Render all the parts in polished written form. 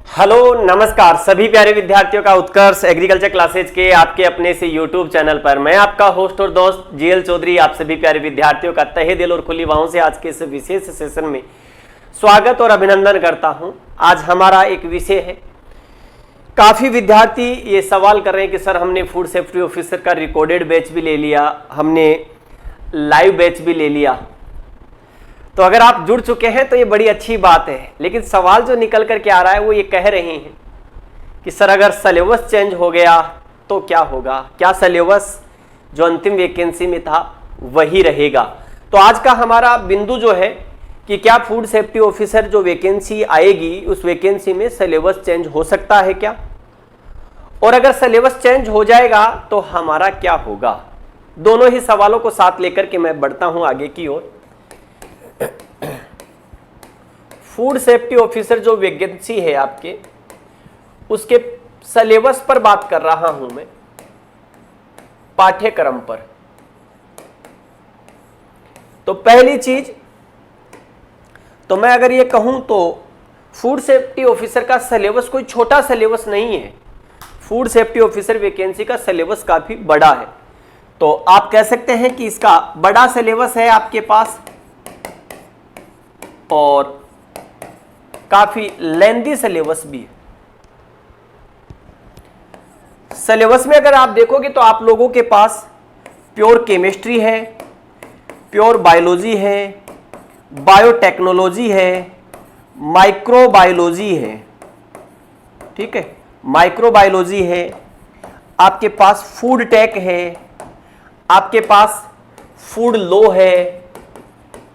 Hello नमस्कार सभी प्यारे विद्यार्थियों का उत्कर्ष एग्रीकल्चर क्लासेज के आपके अपने से यूट्यूब चैनल पर मैं आपका होस्ट और दोस्त जीएल चौधरी आप सभी प्यारे विद्यार्थियों का तहे दिल और खुली बाहों से आज के इस विशेष सेशन में स्वागत और अभिनंदन करता हूं। आज हमारा एक विषय है, काफ़ी विद्यार्थी ये सवाल कर रहे हैं कि सर हमने फूड सेफ्टी ऑफिसर का रिकॉर्डेड बैच भी ले लिया, हमने लाइव बैच भी ले लिया। तो अगर आप जुड़ चुके हैं तो ये बड़ी अच्छी बात है, लेकिन सवाल जो निकल कर के आ रहा है वो ये कह रहे हैं कि सर अगर सिलेबस चेंज हो गया तो क्या होगा, क्या सिलेबस जो अंतिम वैकेंसी में था वही रहेगा। तो आज का हमारा बिंदु जो है कि क्या फूड सेफ्टी ऑफिसर जो वैकेंसी आएगी उस वैकेंसी में सिलेबस चेंज हो सकता है क्या, और अगर सिलेबस चेंज हो जाएगा तो हमारा क्या होगा। दोनों ही सवालों को साथ लेकर के मैं बढ़ता हूं आगे की ओर। फूड सेफ्टी ऑफिसर जो वैकेंसी है आपके, उसके सिलेबस पर बात कर रहा हूं मैं, पाठ्यक्रम पर। तो पहली चीज तो मैं अगर ये कहूं तो फूड सेफ्टी ऑफिसर का सिलेबस कोई छोटा सिलेबस नहीं है। फूड सेफ्टी ऑफिसर वैकेंसी का सिलेबस काफी बड़ा है। तो आप कह सकते हैं कि इसका बड़ा सिलेबस है आपके पास और काफी लेंथी सिलेबस भी है। सिलेबस में अगर आप देखोगे तो आप लोगों के पास प्योर केमिस्ट्री है, प्योर बायोलॉजी है, बायोटेक्नोलॉजी है, माइक्रोबायोलॉजी है, ठीक है, माइक्रोबायोलॉजी है, आपके पास फूड टेक है, आपके पास फूड लॉ है,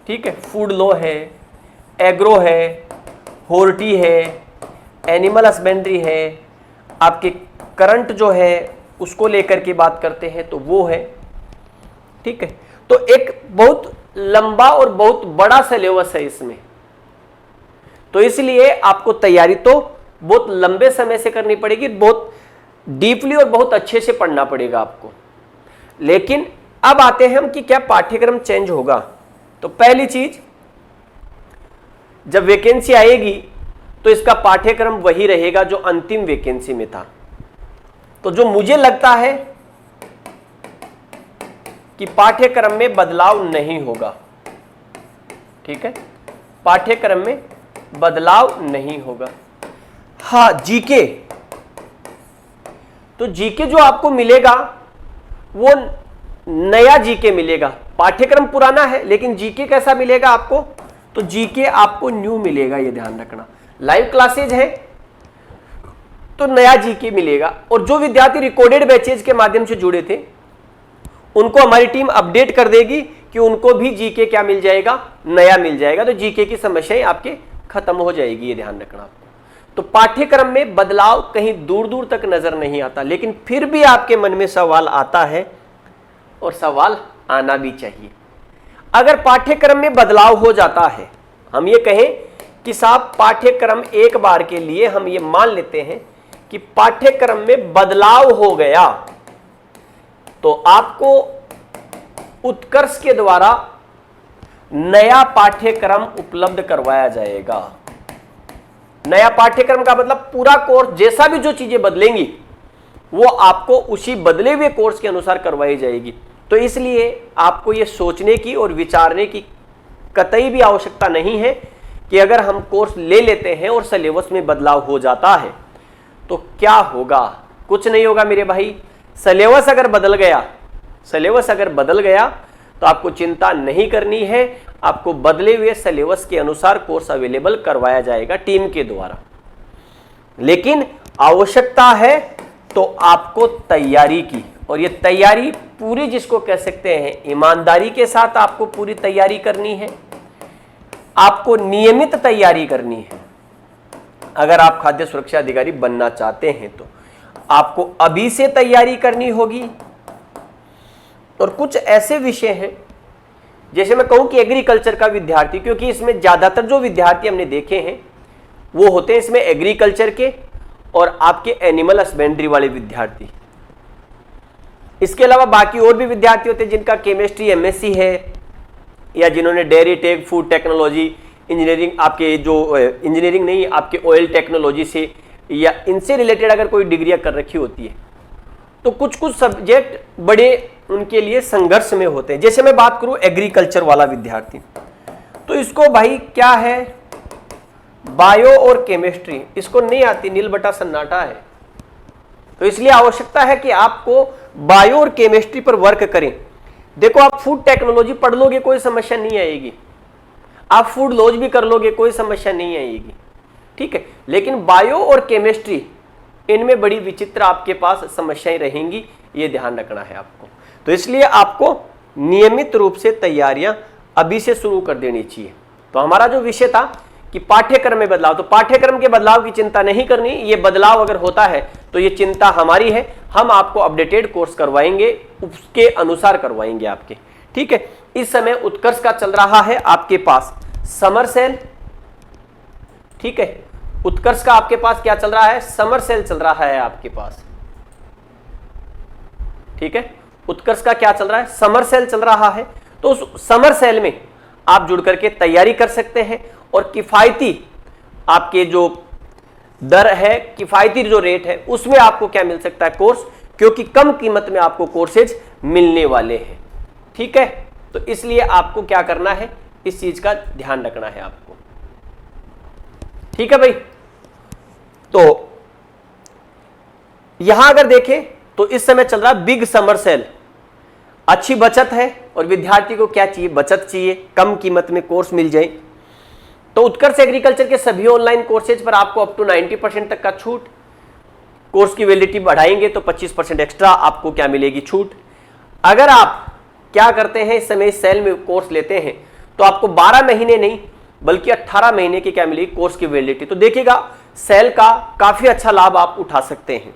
ठीक है, फूड लॉ है, एग्रो है, हॉर्टी है, एनिमल हस्बेंड्री है, आपके करंट जो है उसको लेकर के बात करते हैं तो वो है, ठीक है। तो एक बहुत लंबा और बहुत बड़ा सिलेबस है इसमें, तो इसलिए आपको तैयारी तो बहुत लंबे समय से करनी पड़ेगी, बहुत डीपली और बहुत अच्छे से पढ़ना पड़ेगा आपको। लेकिन अब आते हैं हम कि क्या पाठ्यक्रम चेंज होगा। तो पहली चीज, जब वैकेंसी आएगी तो इसका पाठ्यक्रम वही रहेगा जो अंतिम वैकेंसी में था। तो जो मुझे लगता है कि पाठ्यक्रम में बदलाव नहीं होगा, ठीक है, पाठ्यक्रम में बदलाव नहीं होगा। हाँ, जीके, तो जीके जो आपको मिलेगा वो नया जीके मिलेगा। पाठ्यक्रम पुराना है लेकिन जीके कैसा मिलेगा आपको, तो जीके आपको न्यू मिलेगा, ये ध्यान रखना। लाइव क्लासेज है तो नया जीके मिलेगा। और जो विद्यार्थी रिकॉर्डेड बैचेज के माध्यम से जुड़े थे उनको हमारी टीम अपडेट कर देगी कि उनको भी जीके क्या मिल जाएगा, नया मिल जाएगा। तो जीके की समस्याएं आपके खत्म हो जाएगी, ये ध्यान रखना आपको। तो पाठ्यक्रम में बदलाव कहीं दूर दूर तक नजर नहीं आता, लेकिन फिर भी आपके मन में सवाल आता है और सवाल आना भी चाहिए। अगर पाठ्यक्रम में बदलाव हो जाता है, हम ये कहें कि साहब पाठ्यक्रम एक बार के लिए हम ये मान लेते हैं कि पाठ्यक्रम में बदलाव हो गया, तो आपको उत्कर्ष के द्वारा नया पाठ्यक्रम उपलब्ध करवाया जाएगा। नया पाठ्यक्रम का मतलब पूरा कोर्स, जैसा भी जो चीजें बदलेंगी वो आपको उसी बदले हुए कोर्स के अनुसार करवाई जाएगी। तो इसलिए आपको ये सोचने की और विचारने की कतई भी आवश्यकता नहीं है कि अगर हम कोर्स ले लेते हैं और सिलेबस में बदलाव हो जाता है तो क्या होगा। कुछ नहीं होगा मेरे भाई। सिलेबस अगर बदल गया, सिलेबस अगर बदल गया तो आपको चिंता नहीं करनी है, आपको बदले हुए सिलेबस के अनुसार कोर्स अवेलेबल करवाया जाएगा टीम के द्वारा। लेकिन आवश्यकता है तो आपको तैयारी की, और ये तैयारी पूरी, जिसको कह सकते हैं ईमानदारी के साथ आपको पूरी तैयारी करनी है। आपको नियमित तैयारी करनी है। अगर आप खाद्य सुरक्षा अधिकारी बनना चाहते हैं तो आपको अभी से तैयारी करनी होगी। और कुछ ऐसे विषय हैं, जैसे मैं कहूं कि एग्रीकल्चर का विद्यार्थी, क्योंकि इसमें ज्यादातर जो विद्यार्थी हमने देखे हैं वो होते हैं इसमें एग्रीकल्चर के और आपके एनिमल हस्बेंड्री वाले विद्यार्थी। इसके अलावा बाकी और भी विद्यार्थी होते हैं जिनका केमिस्ट्री एमएससी है, या जिन्होंने dairy tech, food technology engineering, आपके जो इंजीनियरिंग नहीं, आपके ऑयल टेक्नोलॉजी से या इनसे रिलेटेड अगर कोई डिग्रियां कर रखी होती है तो कुछ कुछ सब्जेक्ट बड़े उनके लिए संघर्ष में होते हैं। जैसे मैं बात करूं एग्रीकल्चर वाला विद्यार्थी, तो इसको भाई क्या है, बायो और केमिस्ट्री इसको नहीं आती, नील बटा सन्नाटा है। तो इसलिए आवश्यकता है कि आपको बायो और केमिस्ट्री पर वर्क करें। देखो आप फूड टेक्नोलॉजी पढ़ लोगे कोई समस्या नहीं आएगी, आप फूड लॉज भी कर लोगे कोई समस्या नहीं आएगी, ठीक है। लेकिन बायो और केमिस्ट्री इनमें बड़ी विचित्र आपके पास समस्याएं रहेंगी, ये ध्यान रखना है आपको। तो इसलिए आपको नियमित रूप से तैयारियां अभी से शुरू कर देनी चाहिए। तो हमारा जो विषय था कि पाठ्यक्रम में बदलाव, तो पाठ्यक्रम के बदलाव की चिंता नहीं करनी, ये बदलाव अगर होता है तो ये चिंता हमारी है, हम आपको अपडेटेड कोर्स करवाएंगे, उसके अनुसार करवाएंगे आपके, ठीक है। इस समय उत्कर्ष का चल रहा है आपके पास समर सेल, ठीक है। उत्कर्ष का आपके पास क्या चल रहा है, समर सेल चल रहा है आपके पास, ठीक है। उत्कर्ष का क्या चल रहा है, समर सेल चल रहा है। तो उस समर सेल में आप जुड़ करके तैयारी कर सकते हैं और किफायती आपके जो दर है, किफायती जो रेट है, उसमें आपको क्या मिल सकता है, कोर्स, क्योंकि कम कीमत में आपको कोर्सेज मिलने वाले हैं, ठीक है। तो इसलिए आपको क्या करना है, इस चीज का ध्यान रखना है आपको, ठीक है भाई। तो यहां अगर देखें तो इस समय चल रहा बिग समर सेल, अच्छी बचत है और विद्यार्थी को क्या चाहिए, बचत चाहिए, कम कीमत में कोर्स मिल जाए। तो उत्कर्ष एग्रीकल्चर के सभी ऑनलाइन कोर्सेज पर आपको अप टू 90% तक का छूट, कोर्स की वैलिडिटी बढ़ाएंगे तो 25% एक्स्ट्रा आपको क्या मिलेगी, छूट। अगर आप क्या करते हैं, इस समय सेल में कोर्स लेते हैं तो आपको 12 महीने नहीं बल्कि 18 महीने की क्या मिलेगी, कोर्स की वैलिडिटी। तो देखिएगा सेल का काफी अच्छा लाभ आप उठा सकते हैं।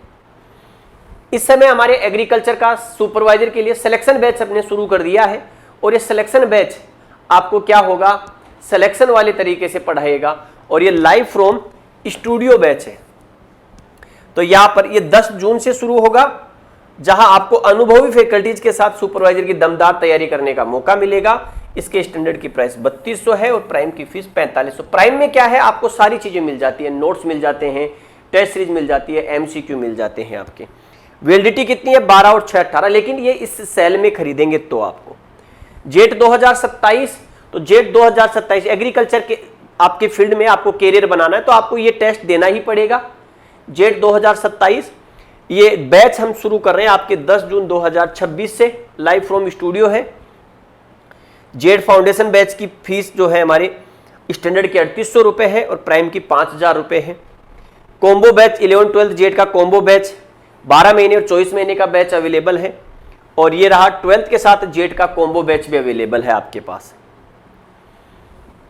इस समय हमारे एग्रीकल्चर का सुपरवाइजर के लिए सिलेक्शन बैच हमने शुरू कर दिया है और ये सिलेक्शन बैच आपको क्या होगा, सिलेक्शन वाले तरीके से पढ़ाएगा और ये लाइव फ्रॉम स्टूडियो बैच है। तो यहां पर ये 10 जून से शुरू होगा, जहां आपको अनुभवी फैकल्टीज के साथ सुपरवाइजर की दमदार तैयारी करने का मौका मिलेगा। इसके स्टैंडर्ड की प्राइस 3200 है और प्राइम की फीस 4500। प्राइम में क्या है, आपको सारी चीजें मिल जाती है, नोट्स मिल जाते हैं, टेस्ट सीरीज मिल जाती है, एमसीक्यू मिल जाते हैं आपके। वैलिडिटी कितनी है, 12 और 6 18, लेकिन ये इस सेल में खरीदेंगे तो आपको। जेट 2027, तो जेट 2027 एग्रीकल्चर के आपके फील्ड में आपको कैरियर बनाना है तो आपको ये टेस्ट देना ही पड़ेगा। जेट 2027 ये बैच हम शुरू कर रहे हैं आपके 10 जून 2026 से, लाइव फ्रॉम स्टूडियो है। जेट फाउंडेशन बैच की फीस जो है हमारे स्टैंडर्ड के 3800 रुपए है और प्राइम की 5000 रुपए है। कॉम्बो बैच 11-12 जेट का कॉम्बो बैच 12 महीने और 24 महीने का बैच अवेलेबल है और ये रहा 12th के साथ जेट का कॉम्बो बैच भी अवेलेबल है आपके पास।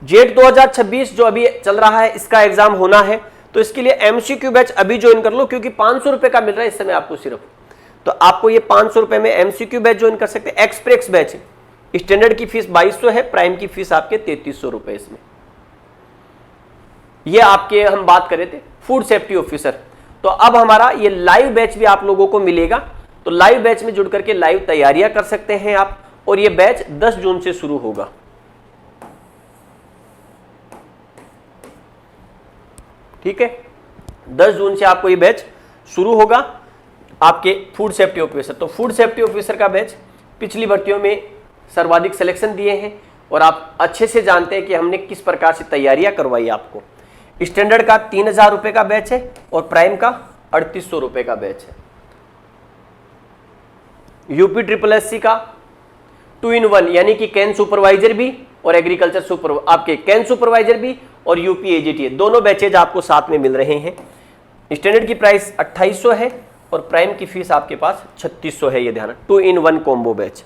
जेट 2026 जो अभी चल रहा है, इसका एग्जाम होना है तो इसके लिए एमसीक्यू बैच अभी ज्वाइन कर लो, क्योंकि 500 रुपए का मिल रहा है इस समय आपको सिर्फ। तो आपको ये 500 रुपए में एमसीक्यू बैच ज्वाइन कर सकते हैं। एक्सप्रेस बैच स्टैंडर्ड की फीस 2200 है, प्राइम की फीस आपके 3300 रुपए इसमें। ये आपके हम बात कर रहे थे फूड सेफ्टी ऑफिसर। तो अब हमारा ये लाइव बैच भी आप लोगों को मिलेगा, तो लाइव बैच में जुड़ करके लाइव तैयारियां कर सकते हैं आप, और ये बैच 10 जून से शुरू होगा। ठीक है, 10 जून से आपको ये बैच शुरू होगा आपके फूड सेफ्टी ऑफिसर। तो फूड सेफ्टी ऑफिसर का बैच पिछली भर्तियों में सर्वाधिक सिलेक्शन दिए हैं और आप अच्छे से जानते हैं कि हमने किस प्रकार से तैयारियां करवाई आपको। स्टैंडर्ड का 3000 रुपए का बैच है और प्राइम का 3800 रुपए का बैच है। यूपी ट्रिपल एससी का 2 in 1 यानी कि कैन सुपरवाइजर भी और एग्रीकल्चर सुपर आपके कैन सुपरवाइजर भी और यूपी एजीटी दोनों बैचेज आपको साथ में मिल रहे हैं। स्टैंडर्ड की प्राइस 2800 है और प्राइम की फीस आपके पास 3600 है, ये ध्यान। 2 in 1 कॉम्बो बैच।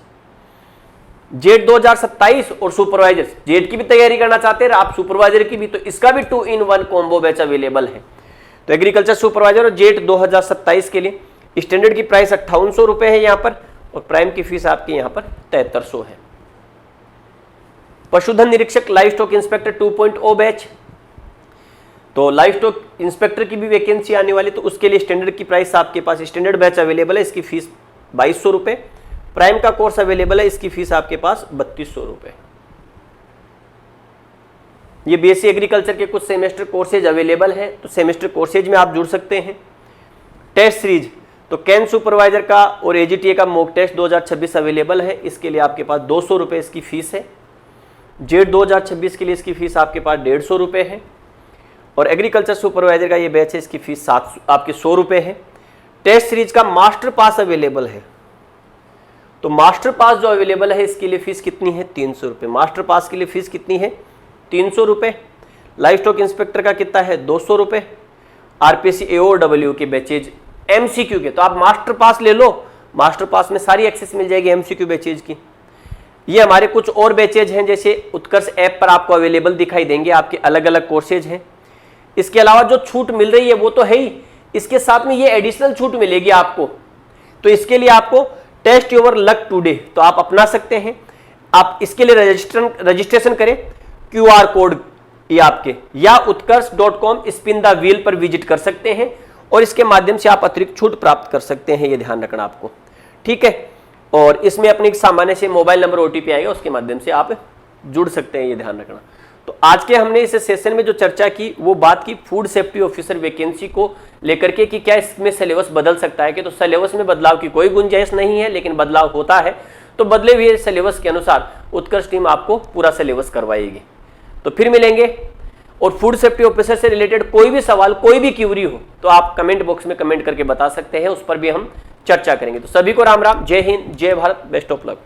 जेट 2027 और सुपरवाइजर, जेट की भी तैयारी करना चाहते हैं आप, सुपरवाइजर की भी, तो इसका भी 2 in 1 कॉम्बो बैच अवेलेबल है। तो एग्रीकल्चर सुपरवाइजर और जेट 2027 के लिए स्टैंडर्ड की प्राइस 5800 रुपए है यहाँ पर और प्राइम की फीस आपकी यहाँ पर 7300 है। पशुधन निरीक्षक लाइव स्टॉक इंस्पेक्टर 2.0 बैच, तो लाइव स्टॉक इंस्पेक्टर की भी वैकेंसी आने वाली, तो उसके लिए स्टैंडर्ड की प्राइस आपके पास स्टैंडर्ड बैच अवेलेबल है, इसकी फीस 2200 रुपए। प्राइम का कोर्स अवेलेबल है, इसकी फीस आपके पास 3200 रुपए। ये बीएससी एग्रीकल्चर के कुछ सेमेस्टर कोर्सेज अवेलेबल हैं, तो सेमेस्टर कोर्सेज में आप जुड़ सकते हैं। टेस्ट सीरीज, तो कैन सुपरवाइजर का और एजीटीए का मॉक टेस्ट 2026 अवेलेबल है। इसके लिए आपके पास 200 रुपये इसकी फीस है। जेट 2026 के लिए इसकी फीस आपके पास 150 रुपये है। और एग्रीकल्चर सुपरवाइजर का ये बैच है, इसकी फीस आपके 100 रुपये है। टेस्ट सीरीज का मास्टर पास अवेलेबल है, तो मास्टर पास जो अवेलेबल है इसके लिए फीस कितनी है, 300 रुपये। मास्टर पास के लिए फीस कितनी है, 300 रुपये। लाइफ स्टॉक इंस्पेक्टर का कितना है, 200 रुपये। आरपीसी एओडब्ल्यू के बैचेज एमसीक्यू के, तो आप मास्टर पास ले लो, मास्टर पास में सारी एक्सेस मिल जाएगी एमसीक्यू बैचेज की। ये हमारे कुछ और बैचेज हैं, जैसे उत्कर्ष ऐप पर आपको अवेलेबल दिखाई देंगे, आपके अलग अलग कोर्सेज हैं। इसके अलावा जो छूट मिल रही है वो तो है ही, इसके साथ में ये एडिशनल छूट मिलेगी आपको। तो इसके लिए आपको टेस्ट योर लक टुडे तो आप अपना सकते हैं। आप इसके लिए रजिस्ट्रेशन करें, क्यूआर कोड ये आपके, या utkarsh.com स्पिन द व्हील पर विजिट कर सकते हैं और इसके माध्यम से आप अतिरिक्त छूट प्राप्त कर सकते हैं। ये ध्यान रखना आपको, ठीक है। और इसमें अपने सामान्य से मोबाइल नंबर ओटीपी आएगा, उसके माध्यम से आप जुड़ सकते हैं, ये ध्यान रखना। तो आज के हमने इस सेशन में जो चर्चा की वो बात की फूड सेफ्टी ऑफिसर वैकेंसी को लेकर के कि क्या इसमें सिलेबस बदल सकता है कि, तो सिलेबस में बदलाव की कोई गुंजाइश नहीं है, लेकिन बदलाव होता है तो बदले हुए सिलेबस के अनुसार उत्कर्ष टीम आपको पूरा सिलेबस करवाएगी। तो फिर मिलेंगे, और फूड सेफ्टी ऑफिसर से रिलेटेड कोई भी सवाल, कोई भी क्यूरी हो तो आप कमेंट बॉक्स में कमेंट करके बता सकते हैं, उस पर भी हम चर्चा करेंगे। तो सभी को राम राम, जय हिंद, जय भारत, बेस्ट ऑफ लक।